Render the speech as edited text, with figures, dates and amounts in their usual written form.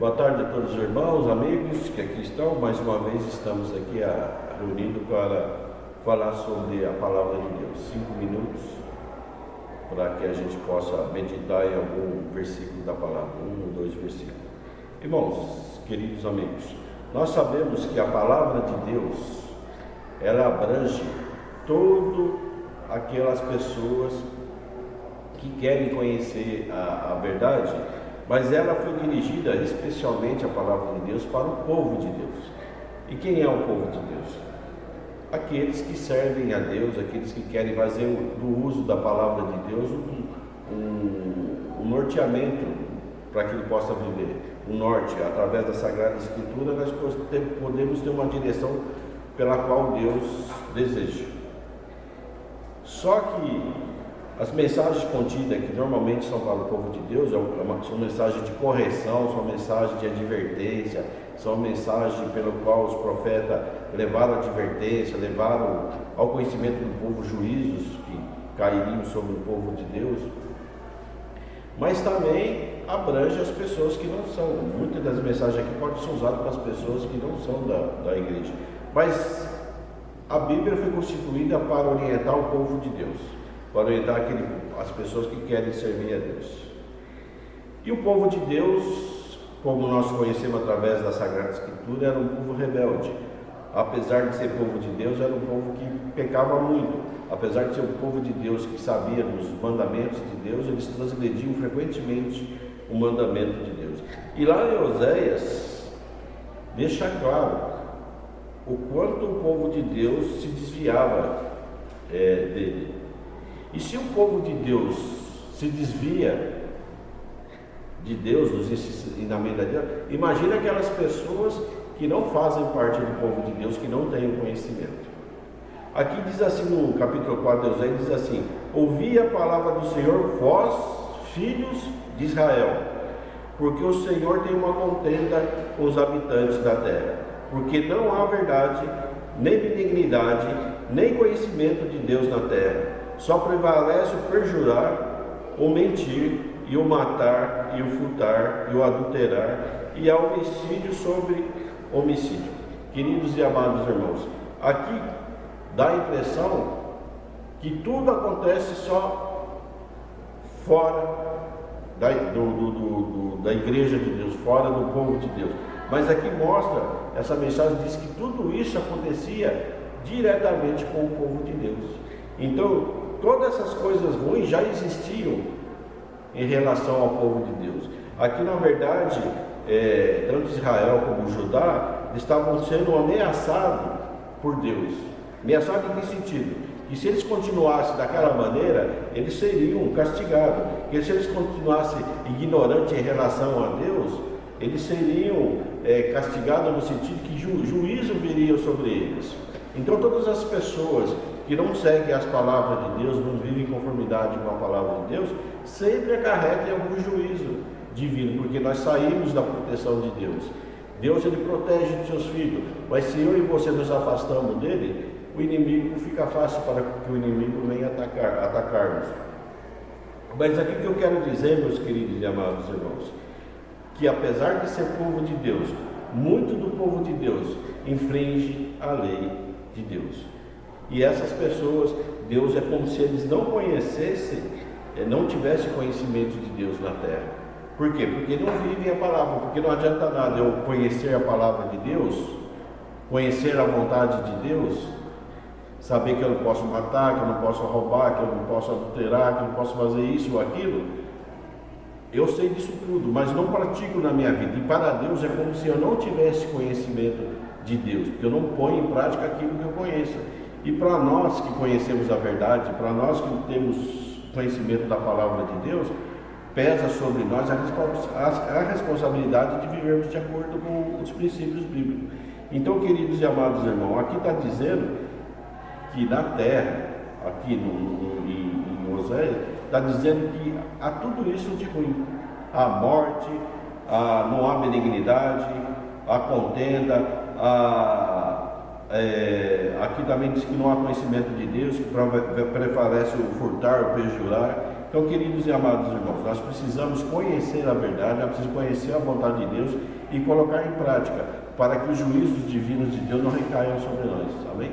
Boa tarde a todos os irmãos, amigos que aqui estão. Mais uma vez estamos aqui reunidos para falar sobre a palavra de Deus. 5 minutos para que a gente possa meditar em algum versículo da palavra, 1 ou 2 versículos. Irmãos, queridos amigos, nós sabemos que a palavra de Deus, ela abrange todas aquelas pessoas que querem conhecer a verdade, mas ela foi dirigida especialmente, a palavra de Deus, para o povo de Deus. E quem é o povo de Deus? Aqueles que servem a Deus, aqueles que querem fazer do uso da palavra de Deus um norteamento para que ele possa viver. Um norte, através da Sagrada Escritura, nós podemos ter uma direção pela qual Deus deseja. Só que as mensagens contidas, que normalmente são para o povo de Deus, são mensagens de correção, são mensagens de advertência, são mensagens pelo qual os profetas levaram advertência, levaram ao conhecimento do povo juízos que cairiam sobre o povo de Deus. Mas também abrange as pessoas que não são. Muitas das mensagens aqui podem ser usadas para as pessoas que não são da igreja. Mas a Bíblia foi constituída para orientar o povo de Deus, para orientar as pessoas que querem servir a Deus. E o povo de Deus, como nós conhecemos através da Sagrada Escritura, era um povo rebelde. Apesar de ser povo de Deus, era um povo que pecava muito. Apesar de ser um povo de Deus que sabia dos mandamentos de Deus, eles transgrediam frequentemente o mandamento de Deus. E lá em Oséias deixa claro o quanto o povo de Deus se desviava dele. E se o povo de Deus se desvia de Deus, dos ensinamentos de Deus, imagina aquelas pessoas que não fazem parte do povo de Deus, que não têm o conhecimento. Aqui diz assim no capítulo 4 de Oséias, diz assim: ouvi a palavra do Senhor, vós, filhos de Israel, porque o Senhor tem uma contenda com os habitantes da terra, porque não há verdade, nem benignidade, nem conhecimento de Deus na terra. Só prevalece o perjurar, o mentir, e o matar, e o furtar, e o adulterar, e há homicídio sobre homicídio. Queridos e amados irmãos, aqui dá a impressão que tudo acontece só fora da igreja de Deus, fora do povo de Deus. Mas aqui mostra, essa mensagem diz que tudo isso acontecia diretamente com o povo de Deus. Então, todas essas coisas ruins já existiam em relação ao povo de Deus. Aqui, na verdade, tanto Israel como Judá estavam sendo ameaçados por Deus. Ameaçados em que sentido? Que se eles continuassem daquela maneira, eles seriam castigados. Que se eles continuassem ignorantes em relação a Deus, eles seriam castigados no sentido que juízo viria sobre eles. Então, todas as pessoas que não seguem as palavras de Deus, não vivem em conformidade com a palavra de Deus, sempre acarretam algum juízo divino, porque nós saímos da proteção de Deus. Deus, ele protege os seus filhos, mas se eu e você nos afastamos dele, o inimigo fica fácil para que o inimigo venha atacar-nos. Mas aqui que eu quero dizer, meus queridos e amados irmãos, que apesar de ser povo de Deus, muito do povo de Deus infringe a lei de Deus. E essas pessoas, Deus é como se eles não conhecessem, não tivessem conhecimento de Deus na terra. Por quê? Porque não vivem a palavra, porque não adianta nada eu conhecer a palavra de Deus, conhecer a vontade de Deus, saber que eu não posso matar, que eu não posso roubar, que eu não posso adulterar, que eu não posso fazer isso ou aquilo. Eu sei disso tudo, mas não pratico na minha vida. E para Deus é como se eu não tivesse conhecimento de Deus, porque eu não ponho em prática aquilo que eu conheço. E para nós que conhecemos a verdade, para nós que temos conhecimento da palavra de Deus, pesa sobre nós a responsabilidade de vivermos de acordo com os princípios bíblicos. Então, queridos e amados irmãos, aqui está dizendo que na terra, aqui em Oséias, está dizendo que há tudo isso de ruim. Há morte, não há benignidade, há contenda, aqui também diz que não há conhecimento de Deus, que prevalece o furtar, o perjurar, Então, queridos e amados irmãos, nós precisamos conhecer a verdade, nós precisamos conhecer a vontade de Deus e colocar em prática, para que os juízos divinos de Deus não recaiam sobre nós. Amém?